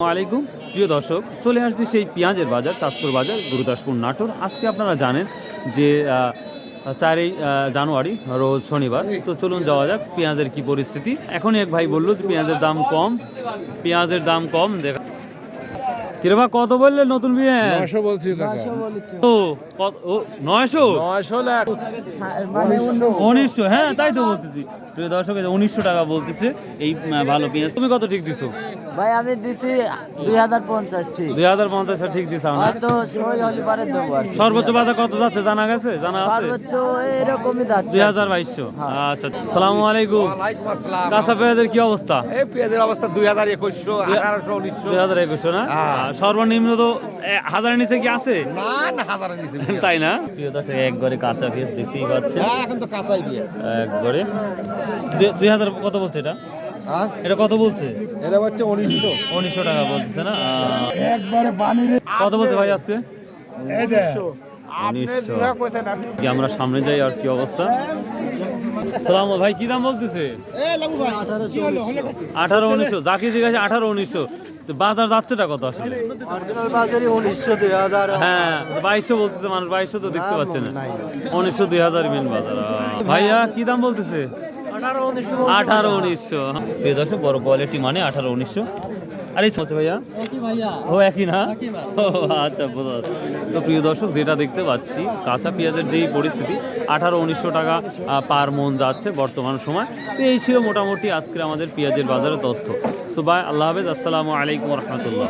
আলাইকুম প্রিয় দর্শক, চলে আসছি সেই পেঁয়াজের বাজার, চাঁদপুর বাজার, গুরুদাসপুর, নাটোর। আজকে আপনারা জানেন যে 4ই জানুয়ারি রোজ শনিবার। তো চলুন যাওয়া যাক পেঁয়াজের কি পরিস্থিতি। এখনই এক ভাই বললো যে পেঁয়াজের দাম কম, পেঁয়াজের দাম কম। দেখা কিরবা কত বললে নতুন পেঁয়াজ? 900 বলছি কাকা। ও কত? ও 900 900 লাখ 1900। হ্যাঁ তাই তো বলতেছি প্রিয় দর্শক, 1900 টাকা বলতেছে এই ভালো পেঁয়াজ। তুমি কত ঠিক দিছো? ভাই আমি দিছি 2050 ঠিক 2050 ঠিক দিছাও না? হয়তো সই হলে পারে দেবো আর কি। সর্বোচ্চ বাজার কত যাচ্ছে জানা গেছে? জানা আছে সর্বোচ্চ এরকমই যাচ্ছে 2200। আচ্ছা, সালামু আলাইকুম। কাঁচা পেঁয়াজের কি অবস্থা? এই পেঁয়াজের অবস্থা 2021 1800 1900 2021 না? আর সর্বনিম্ন তো 1000 নিচে কি আছে? না না হাজারের নিচে তাই না? প্রিয় দর্শক, একবারে কাঁচা পেঁয়াজ দেখতেই পাচ্ছেন, এখন তো কাঁচাই পেঁয়াজ। একবারে 2000 কত বলছে এটা? হ্যাঁ এটা কত বলছে? এটা হচ্ছে 1900 1900 টাকা বলতেছে না? একবারে পানি কত বলছে ভাই আজকে? এই যে 1900। কি আমরা সামনে যাই আর কি অবস্থা। সালাম ভাই, কি দাম বলতেছে? 18-1900। যাকে জিজ্ঞাসা 18-1900। তো বাজার যাচ্ছেটা কত আসলে? অরিজিনাল বাজারে 1900 2000 হ্যাঁ 2200 বলতেছে মানুষ। 2200 তো দেখতে পাচ্ছে না। 1900 2000 মেন বাজার। ভাইয়া কি দাম বলতেছে? 18-1900। পেয়ে যাচ্ছে বড় কোয়ালিটি মানে 18-1900। আর এই হচ্ছে ভাইয়া ও একই না? ও আচ্ছা, বোঝা যাচ্ছে। তো প্রিয় দর্শক, যেটা দেখতে পাচ্ছি কাঁচা পেঁয়াজের যেই পরিস্থিতি, 18-1900 টাকা পার মন যাচ্ছে বর্তমান সময়। তো এই ছিল মোটামুটি আজকের আমাদের পেঁয়াজের বাজারের তথ্য। সো বাই, আল্লাহ হাফেজ, আসসালামু আলাইকুম রহমতুল্লাহ।